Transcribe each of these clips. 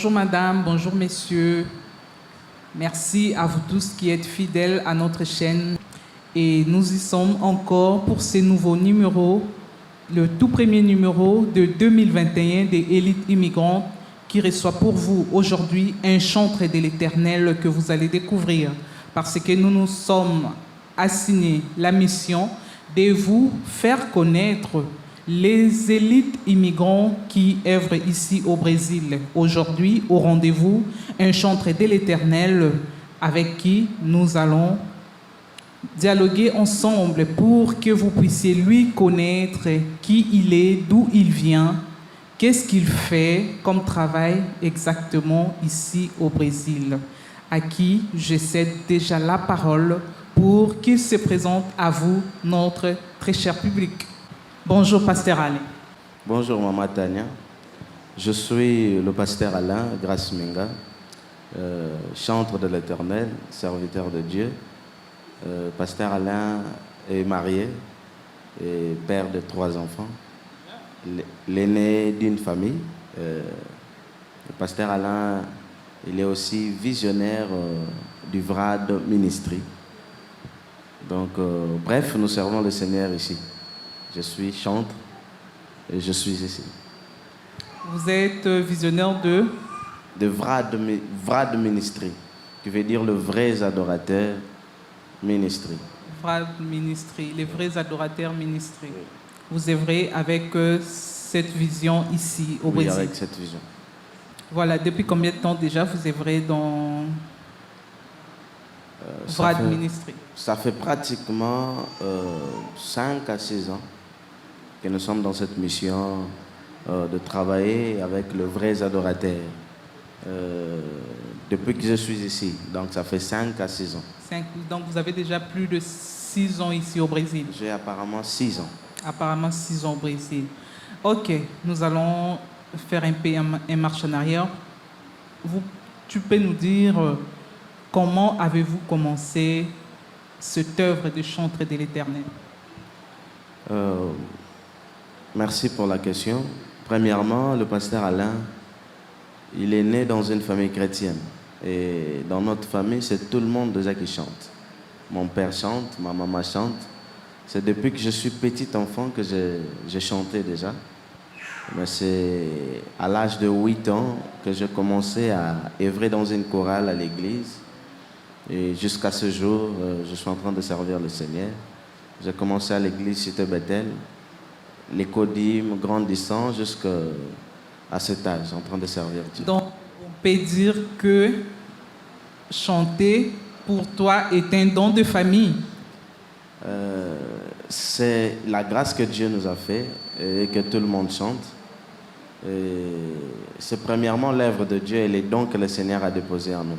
Bonjour madame, bonjour messieurs. Merci à vous tous qui êtes fidèles à notre chaîne. Et nous y sommes encore pour ces nouveaux numéros, le tout premier numéro de 2021 des Élites immigrantes qui reçoit pour vous aujourd'hui un chantre de l'Éternel que vous allez découvrir parce que nous nous sommes assignés la mission de vous faire connaître les élites immigrants qui œuvrent ici au Brésil. Aujourd'hui, au rendez-vous, un chantre de l'Éternel avec qui nous allons dialoguer ensemble pour que vous puissiez lui connaître qui il est, d'où il vient, qu'est-ce qu'il fait comme travail exactement ici au Brésil, à qui je cède déjà la parole pour qu'il se présente à vous, notre très cher public. Bonjour, pasteur Alain. Bonjour, Maman Tania. Je suis le pasteur Alain Grace Minga, chantre de l'Éternel, serviteur de Dieu. Pasteur Alain est marié et père de 3 enfants, l'aîné d'une famille. Le pasteur Alain, il est aussi visionnaire du VRAD Ministry. Donc, bref, nous servons le Seigneur ici. Je suis chantre et je suis ici. Vous êtes visionnaire de VRAD Ministry, qui veut dire le vrai adorateur Ministry. VRAD Ministry, les vrais adorateurs Ministry. Oui. Vous œuvrez avec cette vision ici au Brésil. Oui, avec cette vision. Voilà, depuis combien de temps déjà vous œuvrez dans VRAD Ministry? Ça fait pratiquement 5 à 6 ans que nous sommes dans cette mission de travailler avec le vrai adorateur. Depuis que je suis ici, donc ça fait 5 à 6 ans. Donc vous avez déjà plus de 6 ans ici au Brésil? J'ai apparemment 6 ans. Apparemment 6 ans au Brésil. Ok, nous allons faire un peu une marche en arrière. Tu peux nous dire comment avez-vous commencé cette œuvre de chantre de l'Éternel? Merci pour la question. Premièrement, le pasteur Alain, il est né dans une famille chrétienne. Et dans notre famille, c'est tout le monde déjà qui chante. Mon père chante, ma maman chante. C'est depuis que je suis petit enfant que j'ai chanté déjà. Mais c'est à l'âge de 8 ans que j'ai commencé à œuvrer dans une chorale à l'église. Et jusqu'à ce jour, je suis en train de servir le Seigneur. J'ai commencé à l'église Cité Bethel, les codimes grandissant jusqu'à cet âge, en train de servir Dieu. Donc, on peut dire que chanter pour toi est un don de famille. C'est la grâce que Dieu nous a fait et que tout le monde chante. C'est premièrement l'œuvre de Dieu et les dons que le Seigneur a déposés en nous.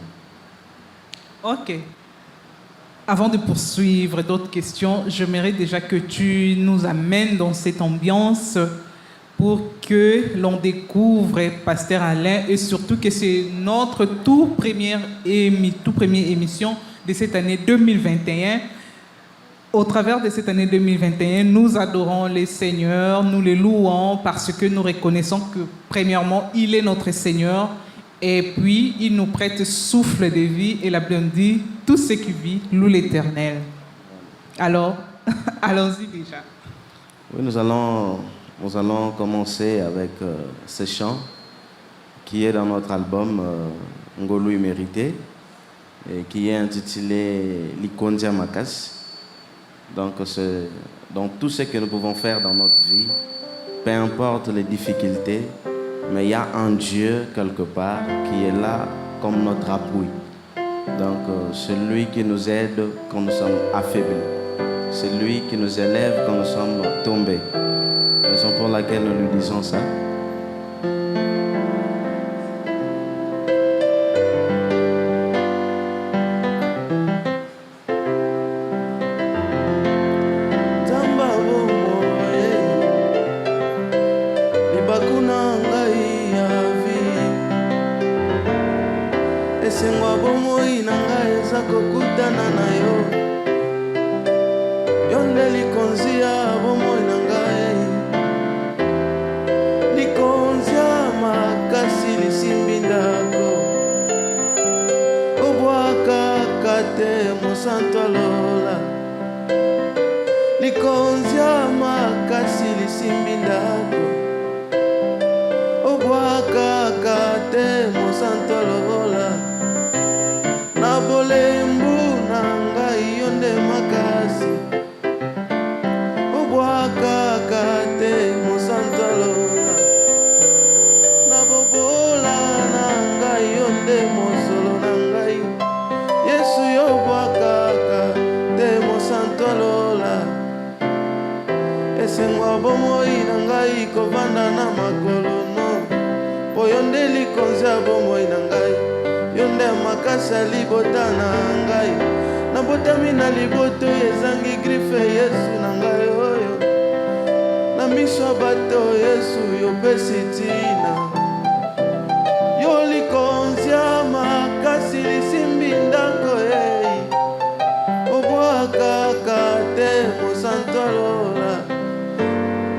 Ok. Avant de poursuivre d'autres questions, j'aimerais déjà que tu nous amènes dans cette ambiance pour que l'on découvre Pasteur Alain et surtout que c'est notre toute première émission de cette année 2021. Au travers de cette année 2021, nous adorons le Seigneur, nous le louons parce que nous reconnaissons que premièrement, il est notre Seigneur et puis il nous prête souffle de vie et la Bible dit, tout ce qui vit loue l'Éternel. Alors, allons-y déjà. Oui, nous allons commencer avec ce chant qui est dans notre album Ngolo Immérité et qui est intitulé Likondia Makas. Donc, dans tout ce que nous pouvons faire dans notre vie, peu importe les difficultés, mais il y a un Dieu quelque part qui est là comme notre appui. Donc, c'est lui qui nous aide quand nous sommes affaiblis. C'est lui qui nous élève quand nous sommes tombés. Raison pour laquelle nous lui disons ça. Likonzia makasi lisimbinga te mosantu alola likonzi ya makasi lisimbi ndako obwakaka te mosantu alola na bolembu na ngai yo nde makasi obwakaka te mosantu alola na bobola na ngai yo nde mosolo na ngai Yesu yo obwakaka te mosantu alola esengwa bomoi na ngai kovanda na makolo no po yo nde likonzi ya bomoi na ngai yo nde makasi ya libota na ngai nabotami na liboto ezangi grife Yesu na ngai oyo na miso ya bato Yesu yopesi ntina yo likonzi ya makasi lisimbi ndako ei obwakaka te mosantu alola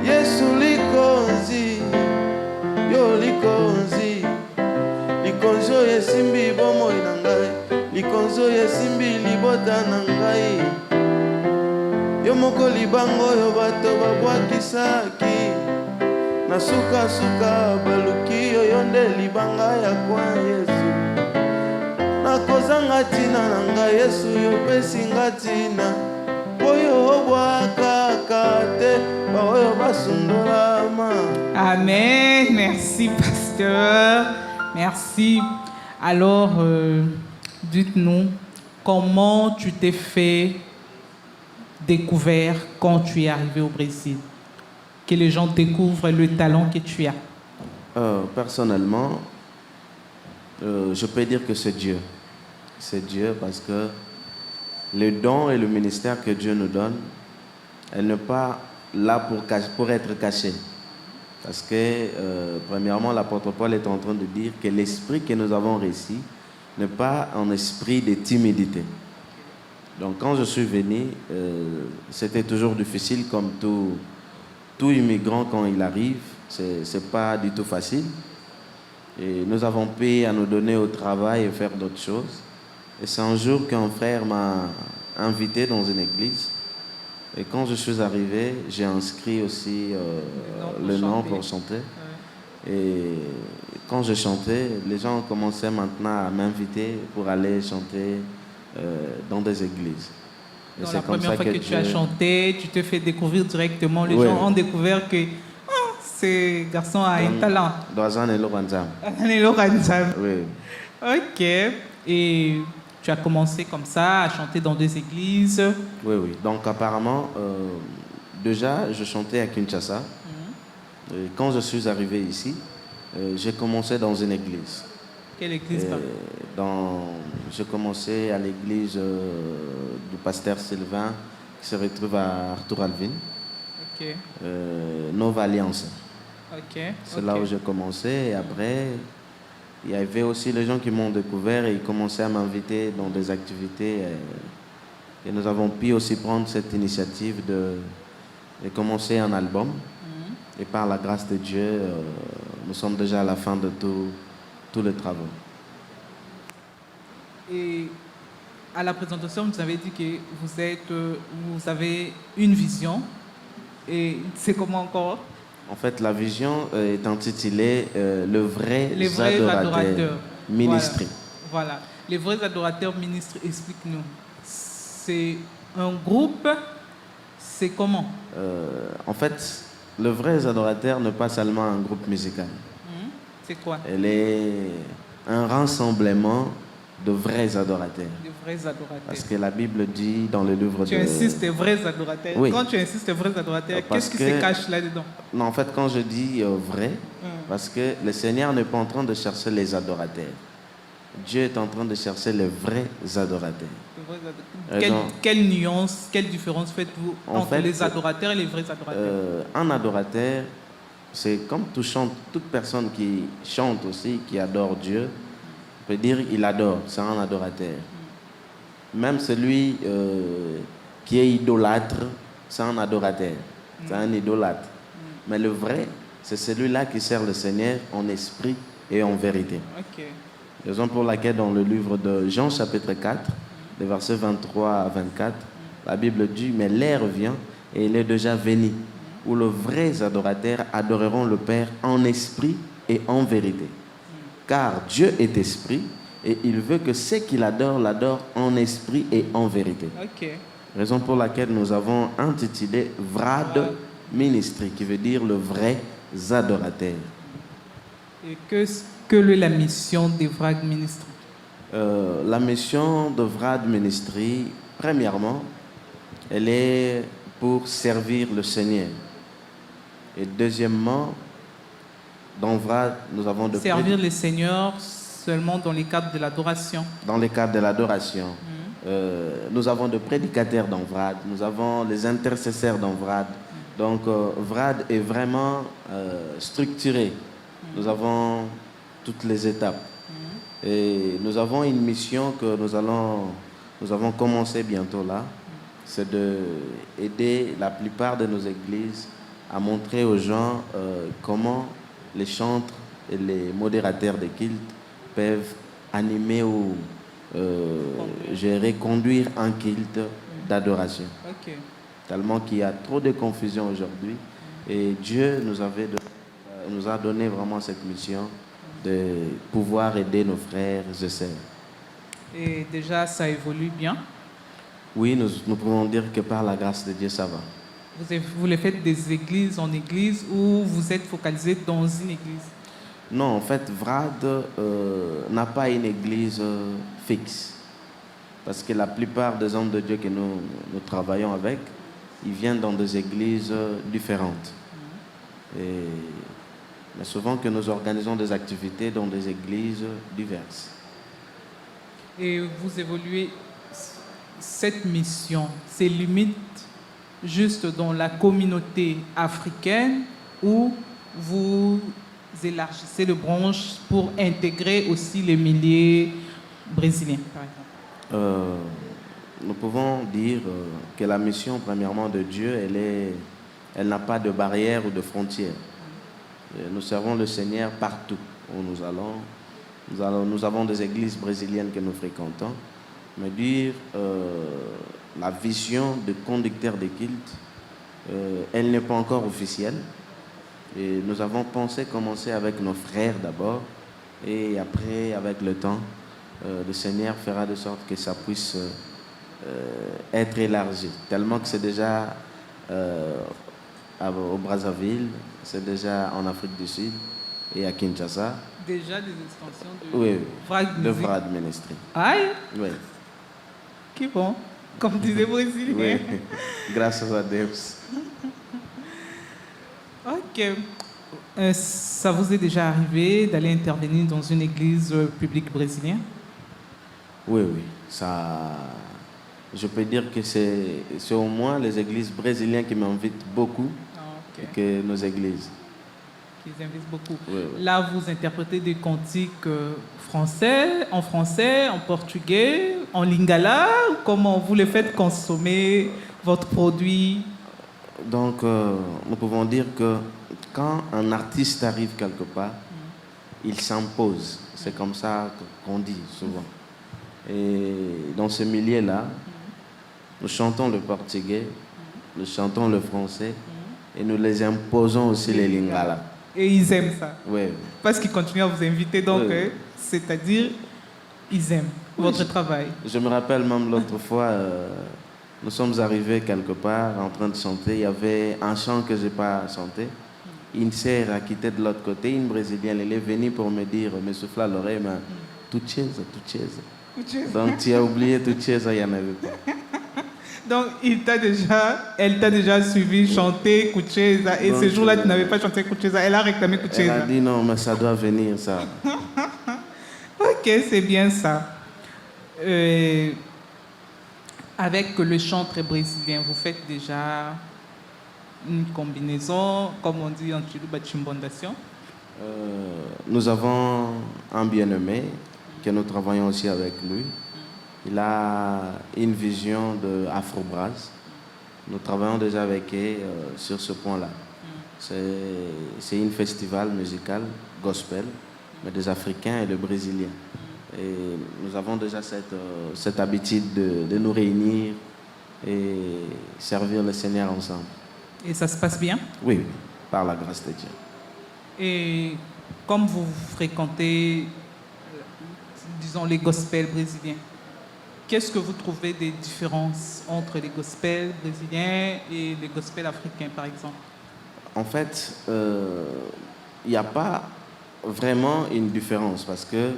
Yesu likonzi yo likonzi likonzi oyo esimbi bomoi na ngai likonzi oyo esimbi libota na ngai yo moko libanga oyo bato babwakisaki na sukasuka baluki yo nde libanga ya kwa Yesu nakozanga ntina na ngai Yesu yopesi nga ntina oyo obwakaka te baoyo basundolama. Amen. Merci, pasteur. Merci. Alors, dites-nous, comment tu t'es fait découvert quand tu es arrivé au Brésil? Que les gens découvrent le talent que tu as. Personnellement, je peux dire que c'est Dieu. C'est Dieu parce que le don et le ministère que Dieu nous donne, elle n'est pas là pour être cachée. Parce que, premièrement, l'apôtre Paul est en train de dire que l'esprit que nous avons reçu n'est pas un esprit de timidité. Donc, quand je suis venu, c'était toujours difficile, comme tout immigrant quand il arrive. C'est pas du tout facile. Et nous avons pu à nous donner au travail et faire d'autres choses. Et c'est un jour qu'un frère m'a invité dans une église. Et quand je suis arrivé, j'ai inscrit aussi le nom pour chanter. Ouais. Et quand je chantais, les gens commençaient maintenant à m'inviter pour aller chanter dans des églises. Donc la première fois que tu as chanté, tu te fais découvrir directement. Les gens ont découvert que ce garçon a un talent. Oui. Ok. Et tu as commencé comme ça à chanter dans des églises. Oui, oui. Donc apparemment, déjà, je chantais à Kinshasa. Et quand je suis arrivé ici, j'ai commencé dans une église. Quelle église? J'ai commencé à l'église du pasteur Sylvain, qui se retrouve à Arthur Alvin. Ok. Nova Alliance. Ok. C'est là où j'ai commencé. Et après, il y avait aussi les gens qui m'ont découvert et ils commençaient à m'inviter dans des activités. Et nous avons pu aussi prendre cette initiative de commencer un album. Et par la grâce de Dieu, nous sommes déjà à la fin de tous les travaux. Et à la présentation, vous avez dit que vous avez une vision. Et c'est comment encore? En fait, la vision est intitulée Les vrais adorateurs ministres. Voilà. Les vrais adorateurs ministres, explique-nous. C'est un groupe, c'est comment? En fait, le vrai adorateur n'est pas seulement un groupe musical. C'est quoi? Elle est un rassemblement de vrais adorateurs. De vrais adorateurs. Parce que la Bible dit dans le livre Tu insistes vrais adorateurs. Oui. Quand tu insistes vrais adorateurs, qu'est-ce qui se cache là-dedans? Non, en fait, quand je dis vrai, parce que le Seigneur n'est pas en train de chercher les adorateurs. Dieu est en train de chercher les vrais adorateurs. Quelle nuance, quelle différence faites-vous entre les adorateurs et les vrais adorateurs? Un adorateur, c'est comme toute personne qui chante aussi, qui adore Dieu, peut dire il adore, c'est un adorateur. Même celui qui est idolâtre, c'est un adorateur, c'est un idolâtre. Mais le vrai, c'est celui-là qui sert le Seigneur en esprit et en vérité. Okay. Raison pour laquelle dans le livre de Jean chapitre 4, des versets 23 à 24, la Bible dit, mais l'heure vient et il est déjà venu, où les vrais adorateurs adoreront le Père en esprit et en vérité. Car Dieu est esprit et il veut que ceux qui l'adorent en esprit et en vérité. Ok. Raison pour laquelle nous avons intitulé Vrad Ministry, qui veut dire le vrai adorateur. Et que est la mission des Vrad Ministry? La mission de Vrad Ministry, premièrement, elle est pour servir le Seigneur. Et deuxièmement, dans Vrad, nous avons de Servir le Seigneur seulement dans les cadres de l'adoration. Dans les cadres de l'adoration. Nous avons de prédicateurs dans Vrad, nous avons les intercesseurs dans Vrad. Donc Vrad est vraiment structuré. Nous avons toutes les étapes. Et nous avons une mission que nous avons commencé bientôt là. C'est d'aider la plupart de nos églises à montrer aux gens comment les chantres et les modérateurs de culte peuvent animer ou gérer, conduire un culte d'adoration. Ok. Tellement qu'il y a trop de confusion aujourd'hui. Et Dieu nous a donné vraiment cette mission de pouvoir aider nos frères et sœurs. Et déjà, ça évolue bien. Oui, nous pouvons dire que par la grâce de Dieu, ça va. Vous le faites des églises en église ou vous êtes focalisé dans une église? Non, en fait, Vrad n'a pas une église fixe. Parce que la plupart des hommes de Dieu que nous travaillons avec, ils viennent dans des églises différentes. Mais souvent que nous organisons des activités dans des églises diverses. Et vous évoluez, cette mission, c'est limite juste dans la communauté africaine ou vous élargissez les branches pour intégrer aussi les milliers brésiliens, par exemple? Nous pouvons dire que la mission, premièrement, de Dieu, elle n'a pas de barrière ou de frontières. Nous servons le Seigneur partout où nous allons. Nous avons des églises brésiliennes que nous fréquentons. Mais dire la vision de conducteur de culte, elle n'est pas encore officielle. Et nous avons pensé commencer avec nos frères d'abord. Et après, avec le temps, le Seigneur fera de sorte que ça puisse être élargi. Tellement que c'est déjà au Brazzaville, c'est déjà en Afrique du Sud et à Kinshasa. Déjà des extensions de Oui, Vrad de Music. Vrad Ministry. Aïe, Oui, qui bon, comme disait Brésilien. oui. Grâce à Dieu. Ok. Ça vous est déjà arrivé d'aller intervenir dans une église publique brésilienne? Oui, oui. Ça, je peux dire que c'est au moins les églises brésiliennes qui m'invitent beaucoup que nos églises. Ils invitent beaucoup. Oui, oui. Là, vous interprétez des cantiques français, en portugais, en lingala. Comment vous les faites consommer votre produit? Donc, nous pouvons dire que quand un artiste arrive quelque part, il s'impose. C'est comme ça qu'on dit souvent. Et dans ce milieu-là, nous chantons le portugais, nous chantons le français et nous les imposons aussi les lingala. Et ils aiment ça. Oui. Parce qu'ils continuent à vous inviter. Donc, Oui. c'est-à-dire, ils aiment votre travail. Je me rappelle même l'autre fois, nous sommes arrivés quelque part en train de chanter. Il y avait un chant que je n'ai pas chanté. Une sœur qui était de l'autre côté, une brésilienne, elle est venue pour me dire, me souffler à l'oreille, mais toute chaise. Donc tu as oublié toute chaise, il n'y en avait pas. Donc, elle t'a déjà suivi chanter Kucheza. Et Donc, ce jour-là, tu n'avais pas chanté Kucheza. Elle a réclamé Elle Kucheza. a dit non, mais ça doit venir, ça. Ok, c'est bien ça. Avec le chantre brésilien, vous faites déjà une combinaison, comme on dit en Chiluba, Chimbondation? Nous avons un bien-aimé que nous travaillons aussi avec lui. Il a une vision de Afro-Brass. Nous travaillons déjà avec eux sur ce point-là. C'est un festival musical gospel, mais des Africains et des Brésiliens. Et nous avons déjà cette habitude de nous réunir et servir le Seigneur ensemble. Et ça se passe bien? Oui, par la grâce de Dieu. Et comme vous fréquentez, disons, les gospels brésiliens, qu'est-ce que vous trouvez des différences entre les gospels brésiliens et les gospels africains, par exemple? En fait, il n'y a pas vraiment une différence parce que,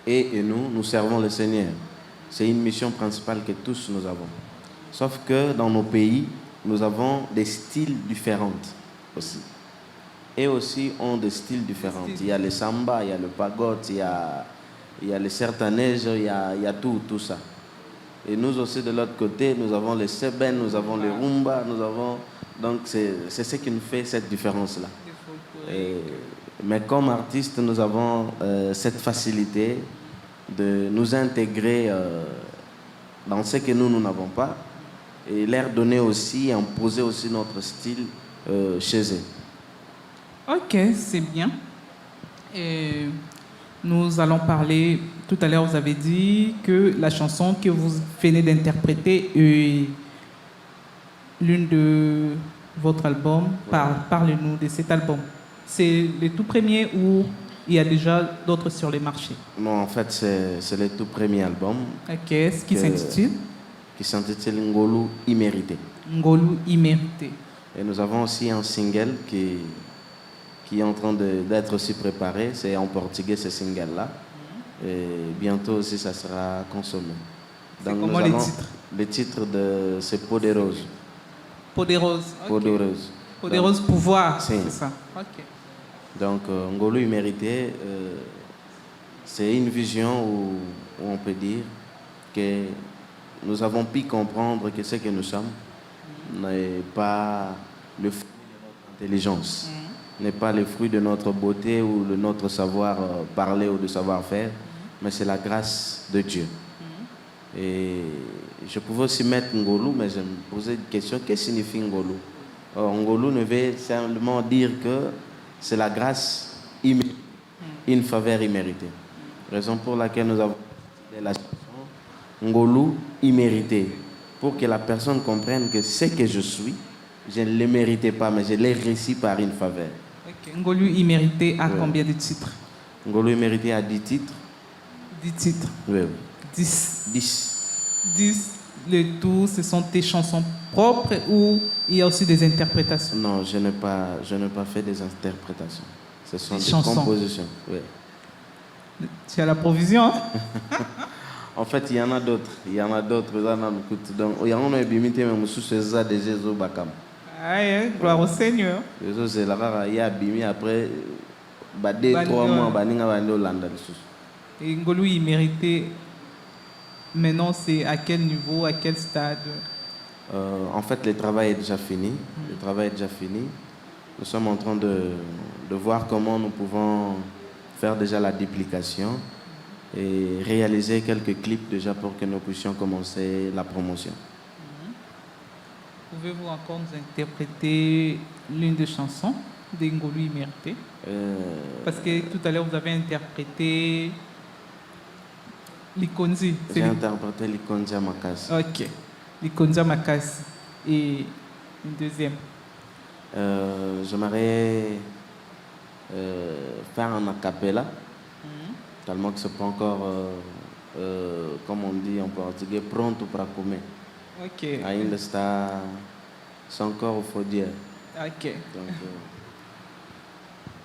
et nous servons le Seigneur. C'est une mission principale que tous nous avons. Sauf que dans nos pays, nous avons des styles différents aussi. Et aussi ont des styles différents. Il y a le samba, il y a le pagode, il y a le sertanejo, il y a tout ça. Et nous aussi de l'autre côté, nous avons les seben, nous avons les rumba, nous avons... Donc c'est ce qui nous fait cette différence-là. Mais comme artistes, nous avons cette facilité de nous intégrer dans ce que nous n'avons pas et leur donner aussi, imposer aussi notre style chez eux. Ok, c'est bien. Et nous allons parler, tout à l'heure vous avez dit que la chanson que vous venez d'interpréter est l'une de votre album. Parlez-nous de cet album. C'est le tout premier ou il y a déjà d'autres sur les marchés? Non, en fait, c'est le tout premier album. Ok, ce qui s'intitule? Qui s'intitule Ngolu Immérité. Ngolu Immérité. Et nous avons aussi un single qui est en train d'être aussi préparé. C'est en portugais, ce single-là. Et bientôt aussi, ça sera consommé. C'est comment les titres? Le titre c'est Peau de Rose. Peau de Rose. Peau de Rose. Peau de Rose, pouvoir, c'est ça. Ok. Donc, Ngolu Immérité, c'est une vision où on peut dire que nous avons pu comprendre que ce que nous sommes n'est pas le fruit de notre intelligence, n'est pas le fruit de notre beauté ou de notre savoir parler ou de savoir-faire, mais c'est la grâce de Dieu. Et je pouvais aussi mettre Ngolu, mais je me posais une question, qu'est-ce que signifie Ngolu? Ngolu ne veut simplement dire que c'est la grâce imméritée, une faveur imméritée. Raison pour laquelle nous avons la chanson Ngolu Immérité, pour que la personne comprenne que ce que je suis, je ne le méritais pas, mais je l'ai reçu par une faveur. Okay. Ngolu Immérité a combien de titres? Ngolu Immérité a 10 titres. 10 titres? Oui. 10. 10. 10. Le tout, ce sont tes chansons propres ou il y a aussi des interprétations? Non, je n'ai pas fait des interprétations. Ce sont des chansons. Compositions. Oui. Tu as la provision, hein? En fait, il y en a d'autres. Il y en a d'autres. Donc, il y en a bimité même sous ces a des Jésus bakam. Aïe, gloire au Seigneur. Jésus c'est là il y a bimi après 2-3 mois baninga bando landa sous. Et Ngolu Immérité, maintenant c'est à quel niveau, à quel stade? En fait, le travail est déjà fini. Le travail est déjà fini. Nous sommes en train de voir comment nous pouvons faire déjà la duplication et réaliser quelques clips déjà pour que nous puissions commencer la promotion. Pouvez-vous encore nous interpréter l'une des chansons de Ngolu Immérité? Parce que tout à l'heure vous avez interprété Likonzi. J'ai interprété Likonzi Makasi. Ok. Likonzi Makasi. Et une deuxième? J'aimerais faire un a cappella. Tellement que ce n'est pas encore, comme on dit en portugais, pronto para comer. Ok. Ainda está só encore il faut dire. Ok.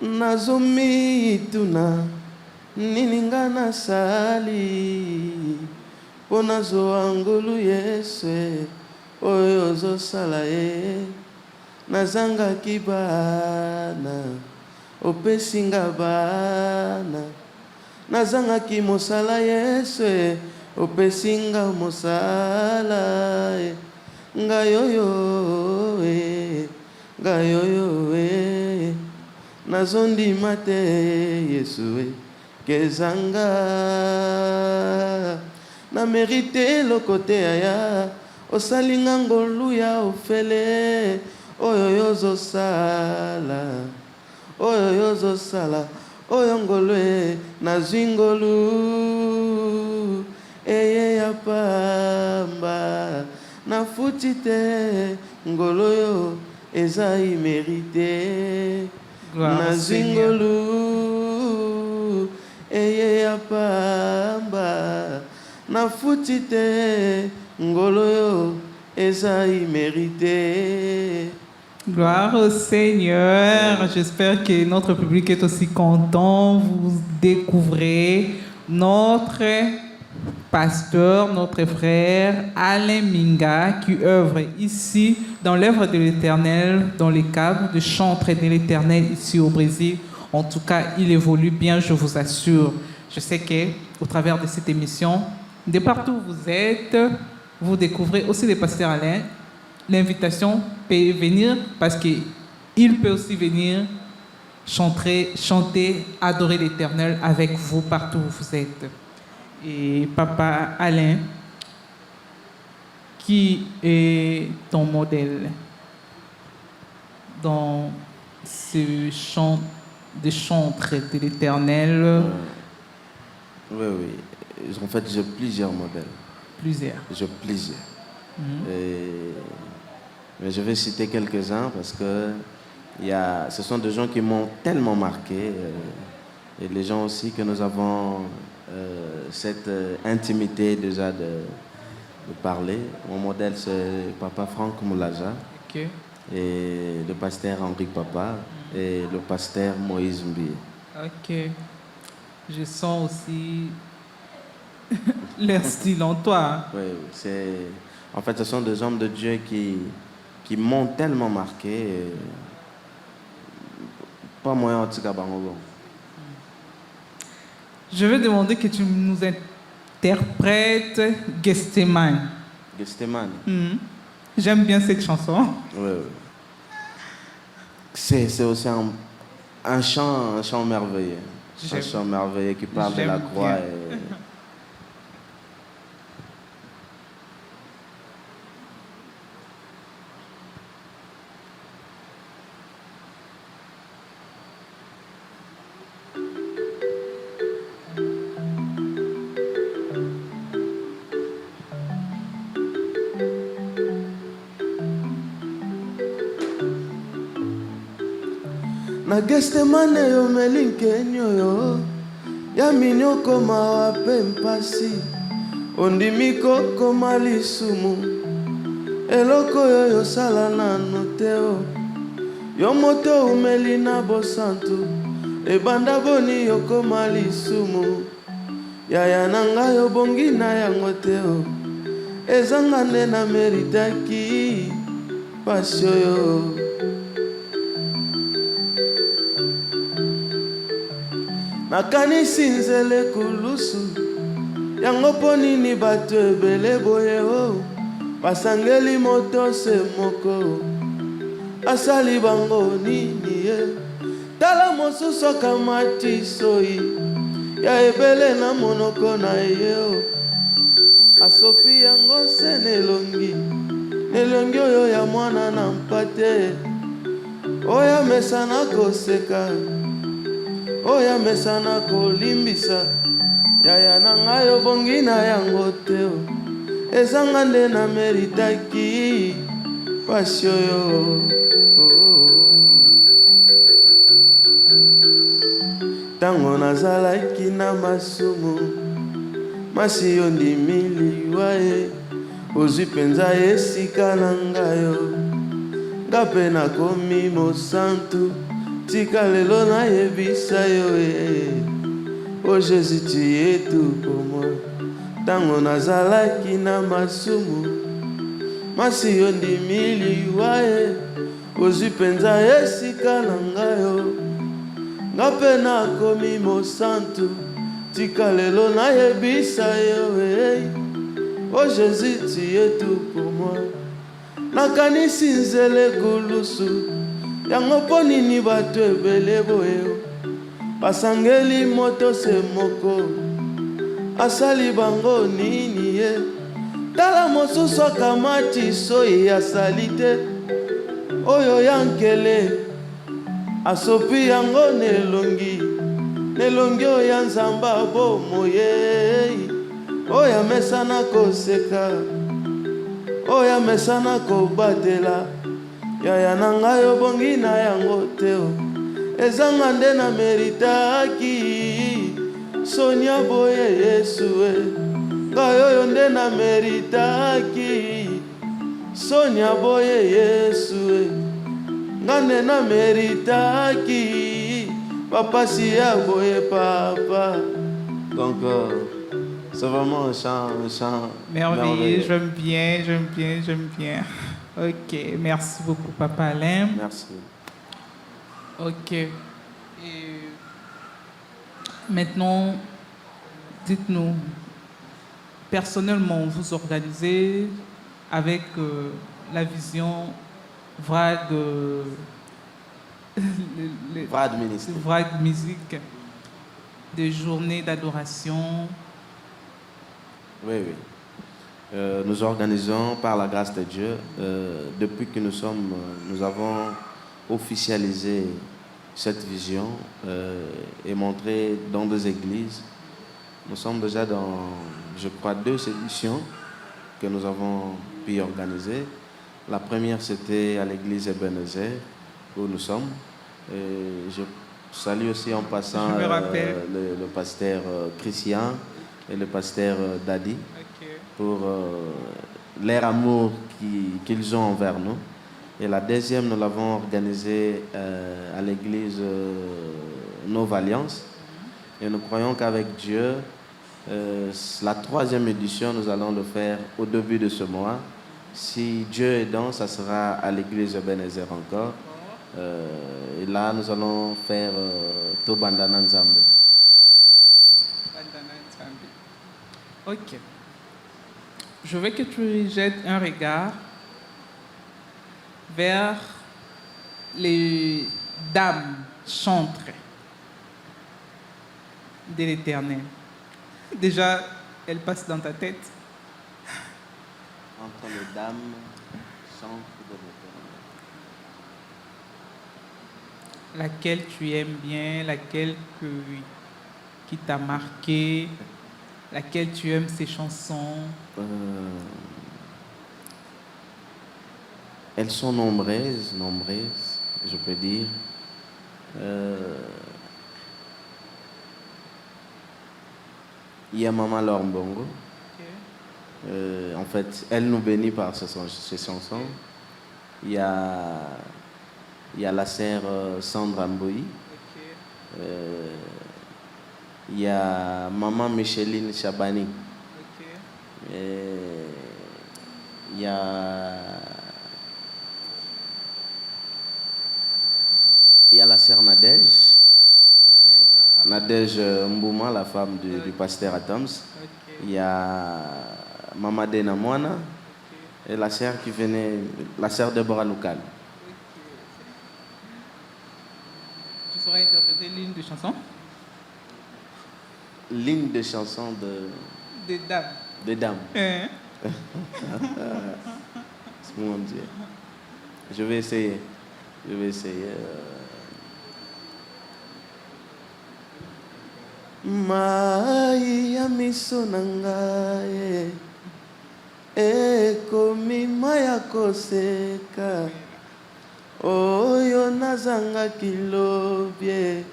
Nazomituna nininga nasali po nazoa Ngolu Yesu oyo ozosala ye nazangaki bana opesinga bana nazangaki mosala Yesu opesinga mosala ngai oyo nazondima te Yesu kezanga na mérite lokote aya osalinga Ngolu ya ofele oyo yozosala oyo Ngolu nazwi Ngolu ya pamba nafuti te ngolo yo eza imérité nazwi ngolu eye ya pamba nafuti te ngolo yo eza imérité. Gloire au Seigneur. J'espère que notre public est aussi content. Vous découvrez notre pasteur, notre frère Alain Minga, qui œuvre ici dans l'œuvre de l'Éternel, dans les cadres de chantre de l'Éternel ici au Brésil. En tout cas, il évolue bien, je vous assure. Je sais qu'au travers de cette émission, de partout où vous êtes, vous découvrez aussi le pasteur Alain. L'invitation peut venir parce qu'il peut aussi venir chanter, adorer l'Éternel avec vous partout où vous êtes. Et Papa Alain, qui est ton modèle dans ce chant de chantre de l'Éternel? Oui. En fait, j'ai plusieurs modèles. Plusieurs. J'ai plusieurs. Mais je vais citer quelques-uns parce que ce sont des gens qui m'ont tellement marqué et les gens aussi que nous avons cette intimité déjà de parler. Mon modèle, c'est Papa Franck Moulaja et le pasteur Henri Papa et le pasteur Moïse Mbi. Ok. Je sens aussi leur style en toi. Oui, en fait, ce sont des hommes de Dieu qui m'ont tellement marqué. Pas moyen en tout cas. Je vais demander que tu nous interprètes Gethsemane. Gethsemane. J'aime bien cette chanson. Oui. C'est aussi un chant merveilleux. Un chant merveilleux qui parle de la croix. Na Gethsemane yo melinkenyo yo ya minyoko mawape mpasi ondimiko koma lisumu eloko yo yosala nano teo yo moto umeli na bosantu ebanda boni yokoma lisumu yaya nanga yo bongi na yango teo ezanga nde na meritaki pasio yo. Nakanisi nzele kulusu yango mpo nini bato ebele boye o basangeli moto se moko asali bango nini ye tala mosusu akamati soi ya ebele na monoko na ye o asopi yango se nelongi oyo ya mwana na mpate oyo amesana koseka oyo amesana kolimbisa yaya na ngai obongi na yango te ezanga nde na meritaki pasi oyo. Ntango nazalaki na masumu masi yo ndimiliwa ye ozwi mpenza esika na ngai yo nga mpe nakomi mosantu tika lelo nayebisa yo o Jésus tu es tout pour moi. Ntango nazalaki na masumu masi yo ndimiliwa ye ozwi mpenza esika na ngai yo nga mpe nakomi mosantu tika lelo nayebisa yo o Jésus tu es tout pour moi. Nakanisi nzele kulusu yango mpo nini bato ebele boye basangeli moto se moko asali bango nini ye tala mosusu akamati soi asali te oyo ya nkele asopi yango nelongi oyo ya nzamba bomo ye oyo amesana koseka, oyo amesana kobatela, yaya na ngai obongi na yango te o. Ezanga nde na meritaki, Sonia boye Yesu e. Ngai oyo nde na meritaki, Sonia boye Yesu e. Ngai nde na meritaki, papa si ya boye papa. Donc c'est vraiment un chant merveilleux. J'aime bien. Ok, merci beaucoup, Papa Alain. Merci. Ok. Et maintenant, dites-nous, personnellement, vous organisez avec la vision VRAG, VRAG Musique, des journées d'adoration. Oui. Nous organisons par la grâce de Dieu, depuis que nous avons officialisé cette vision et montré dans des églises. Nous sommes déjà dans, je crois, 2 éditions que nous avons pu organiser. La première, c'était à l'église Ebenezer, où nous sommes. Et je salue aussi en passant le pasteur Christian et le pasteur Dadi pour leur amour qu'ils ont envers nous. Et la deuxième, nous l'avons organisée à l'église Nova Alliance. Et nous croyons qu'avec Dieu, la 3e édition, nous allons le faire au début de ce mois. Si Dieu est dans, ça sera à l'église Ebenezer encore. Et là, nous allons faire Tobandana Nzambe. Ok. Je veux que tu jettes un regard vers les dames chantres de l'Éternel. Déjà, elles passent dans ta tête. Entre les dames chantres de l'Éternel. Laquelle tu aimes bien, laquelle qui t'a marqué, laquelle tu aimes ses chansons. Elles sont nombreuses, je peux dire. Il y a Maman Lorbongo. Okay. En fait, elle nous bénit par ses chansons. Il y a la sœur Sandra Mboui. Okay. Il y a Maman Micheline Chabani. Okay. Il y a la sœur Nadège. Nadège Mbouma, la femme du pasteur Adams. Okay. Il y a Maman Dena Moana. Okay. Et la sœur qui venait, la sœur Deborah Loukal. Okay. Tu saurais interpréter l'une des chansons? L'une des chansons des dames. Des dames. C'est mon Dieu. Je vais essayer. Mai ya miso na ngai ekomi mai ya koseka oyo nazangaki lobie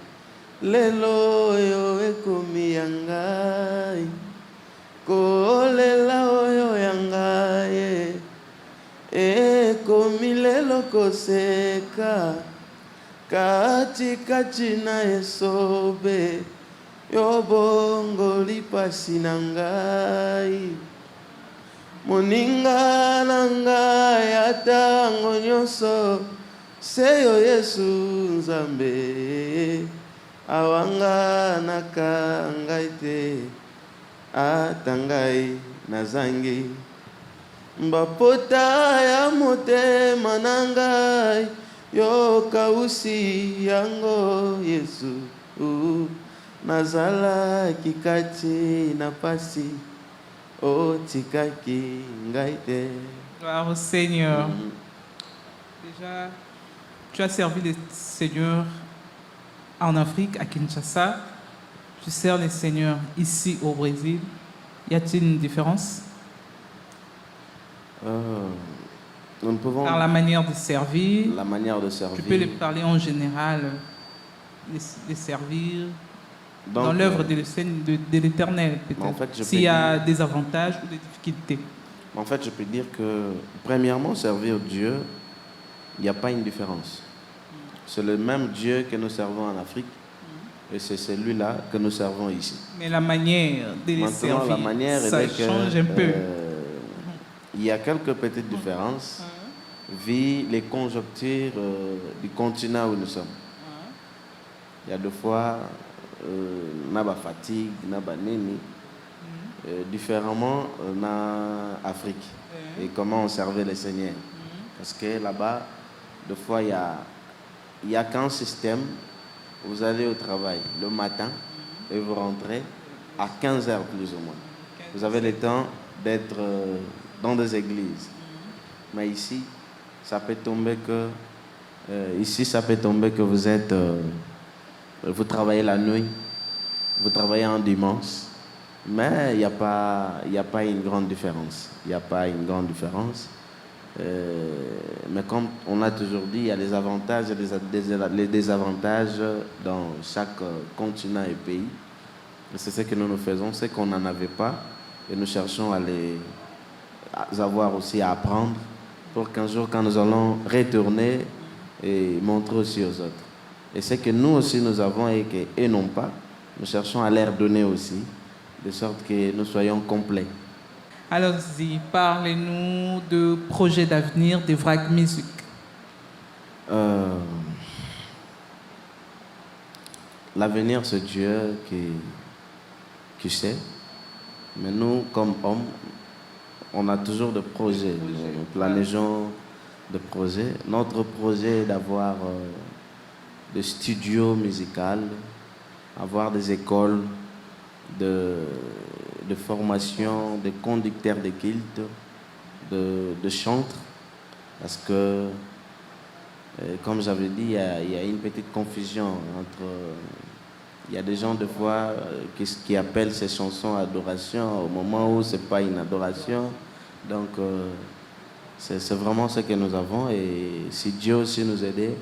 lelo oyo ekomi ya ngai kolela oyo ya ngai ekomi lelo koseka katikati na esobe yo bongo lipasi na ngai moninga na ngai atango nyonso seyo Yesu Nzambe awanga naka ngai te ata ngai nazangi mbapota ya motema na ngai yo kausi yango Yesu nazala kikati na pasi otikaki ngaite. Gloire au Seigneur. Déjà, tu as servi le Seigneur en Afrique, à Kinshasa. Tu sers le Seigneur ici au Brésil. Y a-t-il une différence Nous ne pouvons... par la manière de servir? La manière de Tu servir. peux les parler en général, les servir Donc, dans l'œuvre de l'Éternel, peut-être. en fait, je S'il peux y a dire- des avantages ou des difficultés. En fait, je peux dire que, premièrement, servir Dieu, il n'y a pas une différence. C'est le même Dieu que nous servons en Afrique et c'est celui-là que nous servons ici. Mais la manière de les Maintenant, servir, la manière ça est que change un peu. il y a quelques petites différences vu les conjonctures du continent où nous sommes. Il y a des fois, n'a pas fatigue, n'a pas nini, différemment en Afrique et comment on servait les seigneurs. Parce que là-bas, des fois, il y a qu'un système. Vous allez au travail le matin et vous rentrez à 15 heures plus ou moins. Vous avez le temps d'être dans des églises. Mais ici, ça peut tomber que vous êtes, vous travaillez la nuit, vous travaillez en dimanche, mais il n'y a pas une grande différence. Il n'y a pas une grande différence. Mais comme on a toujours dit, il y a les avantages et les désavantages dans chaque continent et pays. Et c'est ce que nous faisons, c'est qu'on n'en avait pas et nous cherchons à les avoir aussi à apprendre pour qu'un jour, quand nous allons retourner et montrer aussi aux autres. Et c'est que nous aussi nous avons et qu'eux n'ont pas, nous cherchons à leur donner aussi, de sorte que nous soyons complets. Allons-y, parlez-nous de projets d'avenir de Vrac Music. L'avenir, c'est Dieu qui sait. Mais nous, comme hommes, on a toujours des projets. Nous planifions des projets. Notre projet est d'avoir des studios musicaux, avoir des écoles de formation, de conducteurs de culte, de chantres. Parce que, comme j'avais dit, il y a une petite confusion entre... Il y a des gens, des fois, qui appellent ces chansons adoration au moment où ce n'est pas une adoration. Donc, c'est vraiment ce que nous avons. Et si Dieu aussi nous aidait,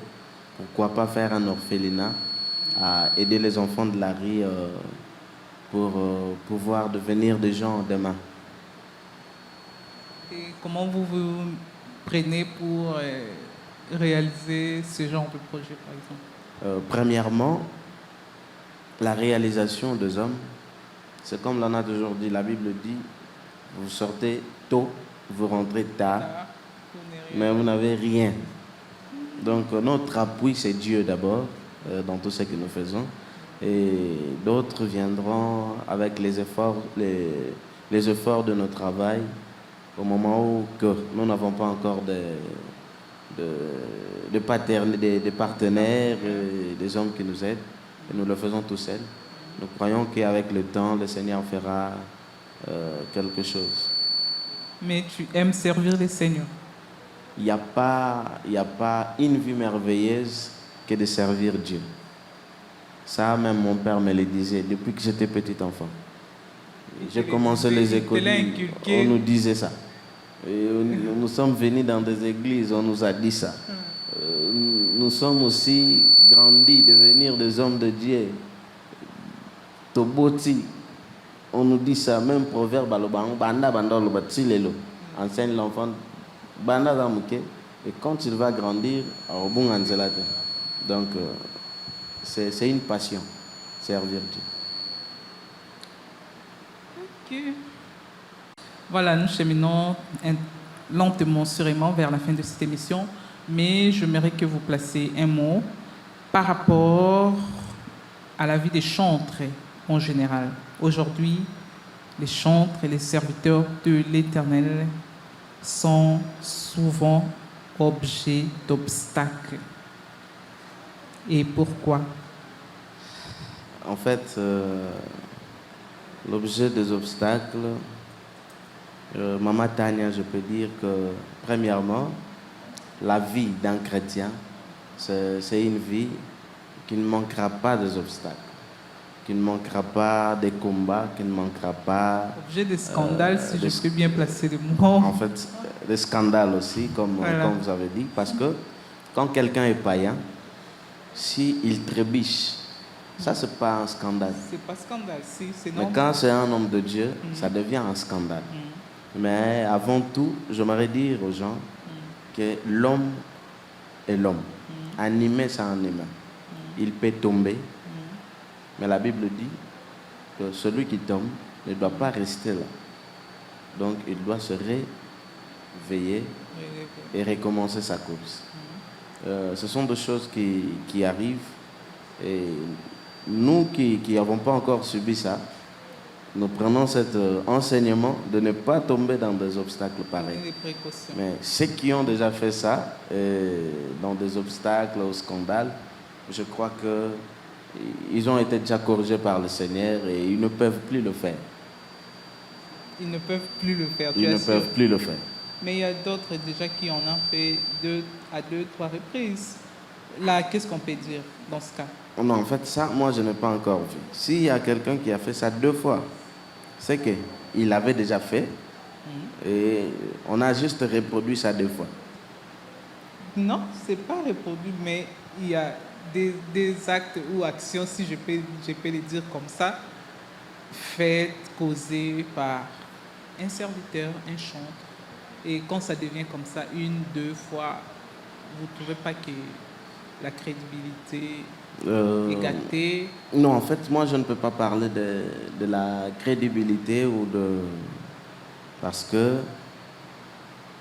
pourquoi pas faire un orphelinat à aider les enfants de la rue pour pouvoir devenir des gens demain. Et comment vous vous prenez pour réaliser ce genre de projet, par exemple? Premièrement, la réalisation des hommes, c'est comme l'on a toujours dit, la Bible dit, vous sortez tôt, vous rentrez tard, mais vous n'avez rien. Donc notre appui, c'est Dieu d'abord, dans tout ce que nous faisons. Et d'autres viendront avec les efforts de notre travail au moment où que nous n'avons pas encore de partenaires, des hommes qui nous aident. Et nous le faisons tout seuls. Nous croyons qu'avec le temps, le Seigneur fera quelque chose. Mais tu aimes servir le Seigneur? Il n'y a pas une vie merveilleuse que de servir Dieu. Ça, même mon père me le disait depuis que j'étais petit enfant. J'ai commencé les écoles, on nous disait ça. Et nous sommes venus dans des églises, on nous a dit ça. Nous sommes aussi grandis, devenir des hommes de Dieu. Toboti, on nous dit ça, même proverbe, enseigne l'enfant, et quand il va grandir, donc c'est une passion, servir Dieu. Ok. Voilà, nous cheminons lentement, sûrement vers la fin de cette émission, mais j'aimerais que vous placiez un mot par rapport à la vie des chantres en général. Aujourd'hui, les chantres et les serviteurs de l'Éternel sont souvent objets d'obstacles. Et pourquoi? En fait, l'objet des obstacles, Maman Tania, je peux dire que, premièrement, la vie d'un chrétien, c'est une vie qui ne manquera pas des obstacles. qu'il ne manquera pas des combats, qu'il ne manquera pas... Objet de scandale, si des je peux bien placer le mot. En fait, des scandales aussi, comme vous avez dit, parce que quand quelqu'un est païen, s'il trébiche, ça, c'est pas un scandale. C'est pas scandale, si, c'est Mais normal. quand c'est un homme de Dieu, ça devient un scandale. Mais avant tout, j'aimerais dire aux gens que l'homme est l'homme. Animé, c'est un humain. Il peut tomber, mais la Bible dit que celui qui tombe ne doit pas rester là. Donc, il doit se réveiller et recommencer sa course. Ce sont des choses qui arrivent. Et nous qui n'avons pas encore subi ça, nous prenons cet enseignement de ne pas tomber dans des obstacles pareils. Mais ceux qui ont déjà fait ça, dans des obstacles, au scandale, je crois qu'ils ont été déjà corrigés par le Seigneur et ils ne peuvent plus le faire. Ils ne peuvent plus le faire. Ils ne peuvent plus le faire. Mais il y a d'autres déjà qui en ont fait 2 à 3 reprises. Là, qu'est-ce qu'on peut dire dans ce cas? Non, en fait, ça, moi, je n'ai pas encore vu. S'il y a quelqu'un qui a fait ça 2 fois, c'est qu'il l'avait déjà fait et on a juste reproduit ça 2 fois. Non, ce n'est pas reproduit, mais il y a des actes ou actions, si je peux les dire comme ça, faites, causées par un serviteur, un chantre. Et quand ça devient comme ça, 1, 2 fois, vous ne trouvez pas que la crédibilité est gâtée? Non, en fait, moi, je ne peux pas parler de la crédibilité parce que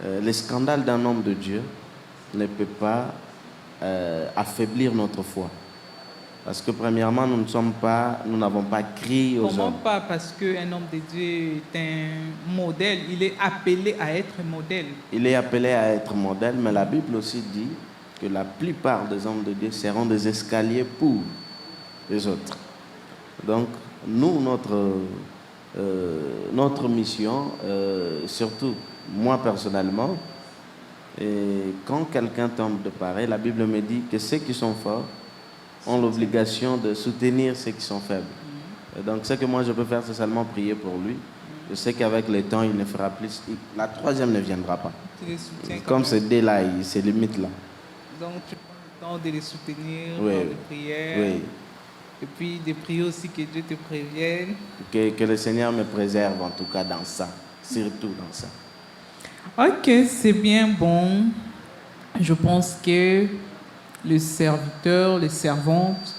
le scandale d'un homme de Dieu ne peut pas affaiblir notre foi. Parce que premièrement, nous n'avons pas crié aux hommes. Comment pas? Parce qu'un homme de Dieu est un modèle. Il est appelé à être modèle. Il est appelé à être modèle, mais la Bible aussi dit que la plupart des hommes de Dieu seront des escaliers pour les autres. Donc, nous, notre mission, surtout moi personnellement, et quand quelqu'un tombe de pareil, la Bible me dit que ceux qui sont forts ont l'obligation de soutenir ceux qui sont faibles. Et donc, ce que moi je peux faire, c'est seulement prier pour lui. Je sais qu'avec le temps, il ne fera plus. La troisième ne viendra pas. Comme c'est dès là, c'est limite là. Donc, tu prends le temps de les soutenir oui, dans les prières. Oui. Et puis de prier aussi que Dieu te prévienne. Que le Seigneur me préserve en tout cas dans ça. Surtout dans ça. Ok, c'est bien bon. Je pense que les serviteurs, les servantes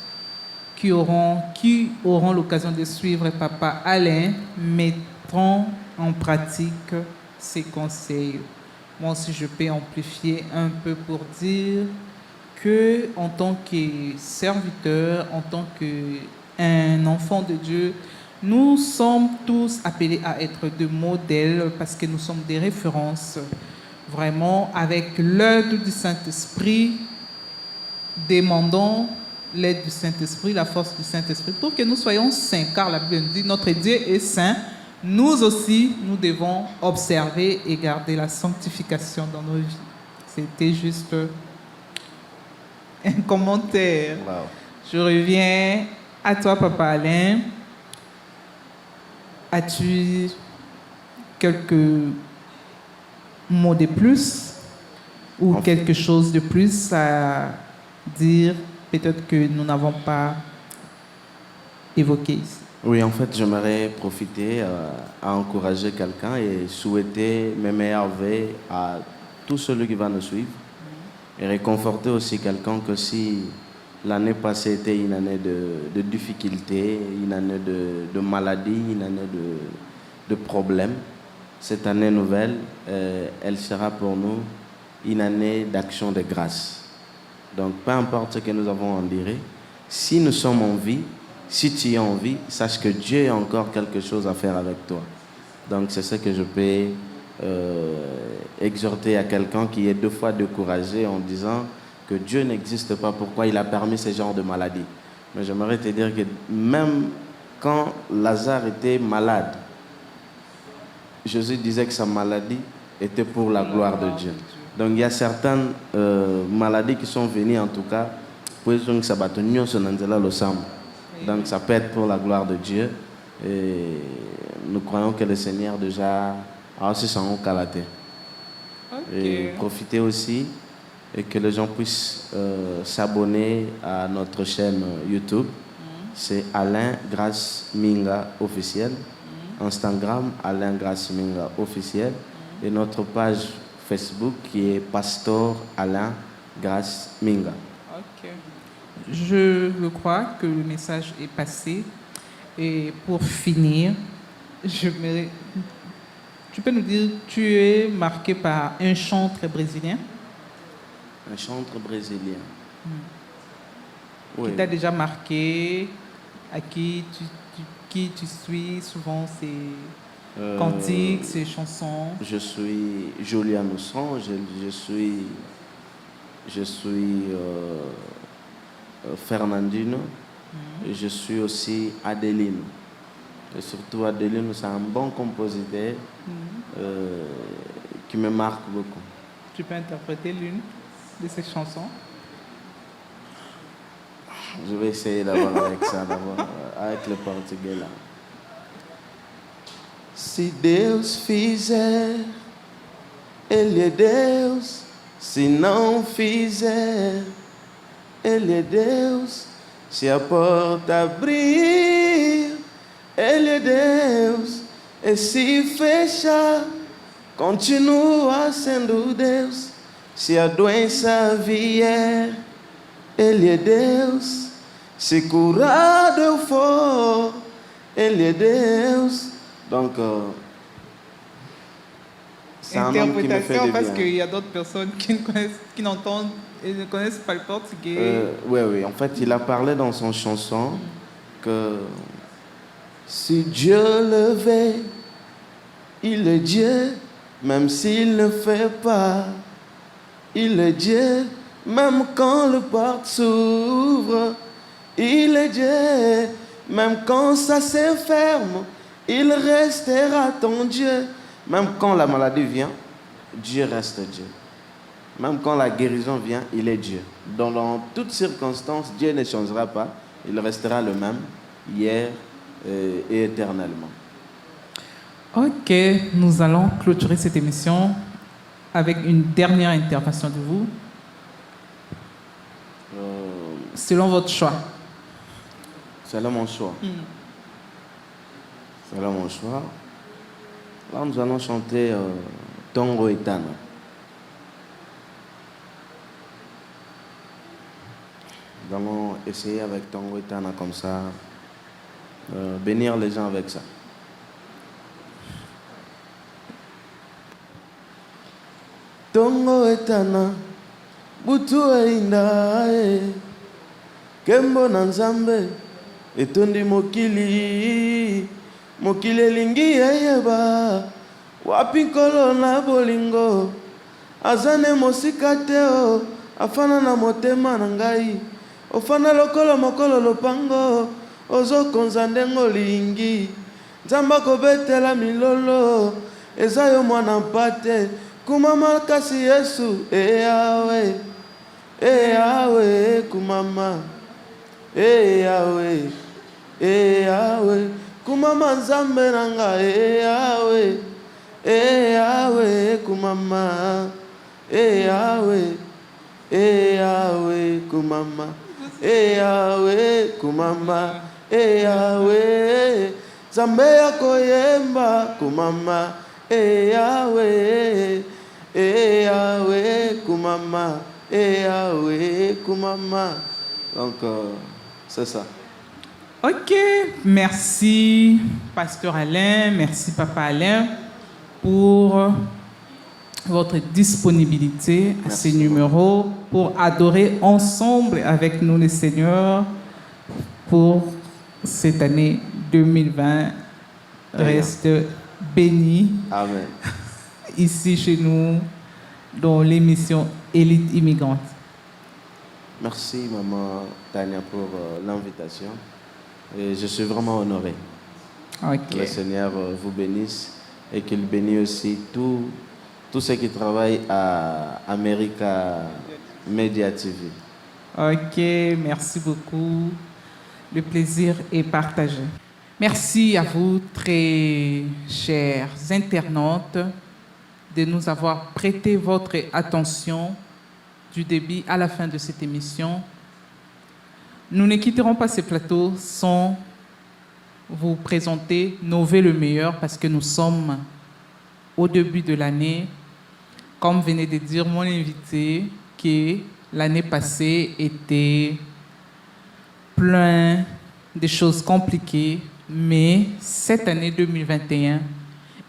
qui auront l'occasion de suivre Papa Alain mettront en pratique ces conseils. Moi aussi, je peux amplifier un peu pour dire que en tant que serviteur, en tant qu'un enfant de Dieu, nous sommes tous appelés à être des modèles parce que nous sommes des références. Vraiment, avec l'aide du Saint-Esprit, demandons l'aide du Saint-Esprit, la force du Saint-Esprit, pour que nous soyons saints, car la Bible dit notre Dieu est saint. Nous aussi, nous devons observer et garder la sanctification dans nos vies. C'était juste un commentaire. Wow. Je reviens à toi, Papa Alain. As-tu quelques mots de plus ou quelque chose de plus à dire, peut-être que nous n'avons pas évoqué ici? Oui, en fait, j'aimerais profiter à encourager quelqu'un et souhaiter mes meilleurs vœux à tout celui qui va nous suivre et réconforter aussi quelqu'un que si l'année passée était une année de difficultés, une année de maladie, une année de problèmes, cette année nouvelle, elle sera pour nous une année d'action de grâce. Donc, peu importe ce que nous avons enduré, si nous sommes en vie, si tu es en vie, sache que Dieu a encore quelque chose à faire avec toi. Donc, c'est ce que je peux exhorter à quelqu'un qui est 2 fois découragé en disant que Dieu n'existe pas, pourquoi il a permis ce genre de maladie. Mais j'aimerais te dire que même quand Lazare était malade, Jésus disait que sa maladie était pour la gloire de Dieu. Donc il y a certaines maladies qui sont venues en tout cas pour que ça Oui. Donc ça peut être pour la gloire de Dieu. Et nous croyons que le Seigneur déjà a aussi son calaté. Et Ok. profitez aussi et que les gens puissent s'abonner à notre chaîne YouTube. C'est Alain Grace Minga officiel. Instagram Alain Grace Minga officiel. Et notre page Facebook qui est Pasteur Alain Grace Minga. Ok. Je crois que le message est passé. Et pour finir, tu peux nous dire, tu es marqué par un chantre brésilien Un chantre brésilien. qui Oui. t'a déjà marqué, à qui tu suis souvent ses cantiques, ses chansons. Je suis Julian Ousson, je suis Fernandino et je suis aussi Adelino. Et surtout Adelino, c'est un bon compositeur qui me marque beaucoup. Tu peux interpréter l'une de ses chansons? Je vais essayer d'avoir avec ça, d'abord, avec le portugais là. Se Deus fizer, Ele é Deus. Se não fizer, Ele é Deus. Se a porta abrir, Ele é Deus. E se fechar, continua sendo Deus. Se a doença vier, Ele é Deus. Se curado eu for, Ele é Deus. Donc, c'est un homme qui me fait Interprétation, du parce bien. qu'il y a d'autres personnes qui n'entendent et ne connaissent pas le portugais. Oui. En fait, il a parlé dans son chanson que si Dieu le veut, il est Dieu, même s'il ne fait pas. Il est Dieu, même quand le porte s'ouvre. Il est Dieu, même quand ça se ferme. Il restera ton Dieu. Même quand la maladie vient, Dieu reste Dieu. Même quand la guérison vient, il est Dieu. Donc, dans toutes circonstances, Dieu ne changera pas. Il restera le même, hier et éternellement. Ok, nous allons clôturer cette émission avec une dernière intervention de vous, selon votre choix. C'est là mon choix. C'est là mon choix. Là, nous allons chanter Tongo Etana. Nous allons essayer avec Tongo Etana comme ça, bénir les gens avec ça. Tongo Etana, butu einda kembo na Nzambe etondi mokili mokili elingi yeyeba wapi nkolo na bolingo azane mosika te o afana na motema na ngai ofana lokolo mokolo lopango ozokonza ndenge olingi Nzambe akobetela milolo eza yo mwana mpate kumama kasi Yesu Yahweh kumama Yahweh kumama Nzambe nanga Yahweh kumama Yahweh kumama kumama Yahweh Nzambe yakoyemba kumama Yahweh kumama kumama. Donc c'est ça. Ok, merci Pasteur Alain, merci Papa Alain pour votre disponibilité à ces numéros pour adorer ensemble avec nous le Seigneur pour cette année 2020. Reste béni. Amen. Ici chez nous dans l'émission Élite Immigrante. Merci Maman Tania pour l'invitation. Et je suis vraiment honoré. Que le Seigneur vous bénisse et qu'il bénisse aussi tous ceux qui travaillent à America Media TV. Ok, merci beaucoup. Le plaisir est partagé. Merci à vous, très chers internautes, de nous avoir prêté votre attention du début à la fin de cette émission. Nous ne quitterons pas ce plateau sans vous présenter nos vœux le meilleur parce que nous sommes au début de l'année. Comme venait de dire mon invité, que l'année passée était plein de choses compliquées, mais cette année 2021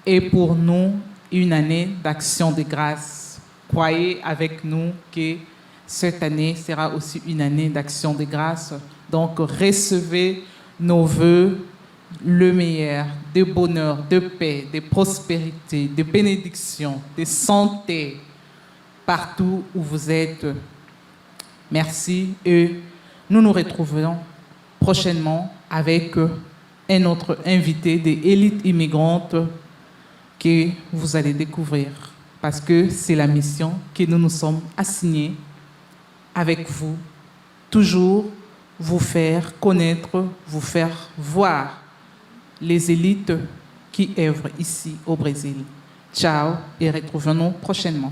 est pour nous une année d'action de grâce. Croyez avec nous que cette année sera aussi une année d'action de grâce. Donc, recevez nos vœux le meilleur, de bonheur, de paix, de prospérité, de bénédiction, de santé, partout où vous êtes. Merci et nous nous retrouverons prochainement avec un autre invité des élites immigrantes que vous allez découvrir parce que c'est la mission que nous nous sommes assignés avec vous, toujours vous faire connaître, vous faire voir les élites qui œuvrent ici au Brésil. Ciao et retrouvons-nous prochainement.